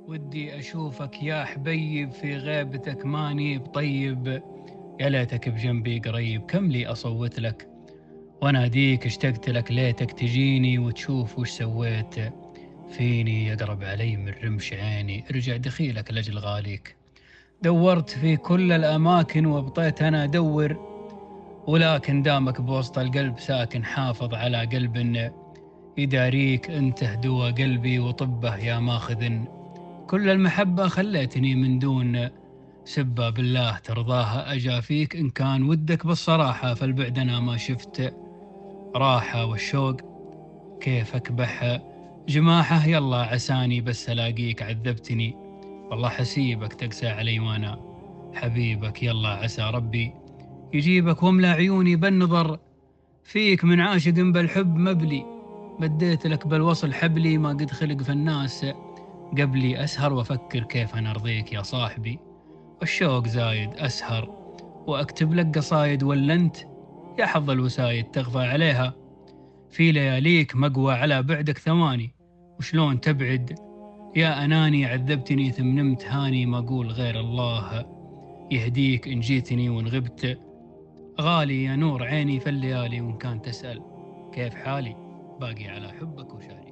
ودي أشوفك يا حبيب في غيبتك ماني بطيب. يا ليتك بجنبي قريب، كم لي أصوت لك وأناديك، اشتقت لك ليتك تجيني وتشوف وش سويت فيني. يقرب علي من رمش عيني، ارجع دخيلك لأجل غاليك. دورت في كل الأماكن وبطيت أنا أدور، ولكن دامك بوسط القلب ساكن، حافظ على قلب يداريك. أنت هدوى قلبي وطبه يا ماخذ كل المحبة، خليتني من دون سبة بالله ترضاها أجافيك. إن كان ودك بالصراحة فالبعد أنا ما شفت راحة، والشوق كيف أكبح جماحه. يلا عساني بس ألاقيك، عذبتني والله حسيبك تقسى علي وأنا حبيبك. يلا عسى ربي يجيبك واملى عيوني بالنظر فيك، من عاشق بالحب مبلي. مديت لك بالوصل حبلي، ما قد خلق في الناس قبلي. أسهر وأفكر كيف أنا أرضيك يا صاحبي، والشوق زايد أسهر وأكتب لك قصايد. ولا أنت يا حظ الوسايد تغفى عليها في لياليك، مقوى على بعدك ثواني. وشلون تبعد يا أناني، عذبتني ثم نمت هاني. ما أقول غير الله يهديك إن جيتني وإن غبت غالي. يا نور عيني في الليالي، وإن كان تسأل كيف حالي باقي على حبك وشاهد.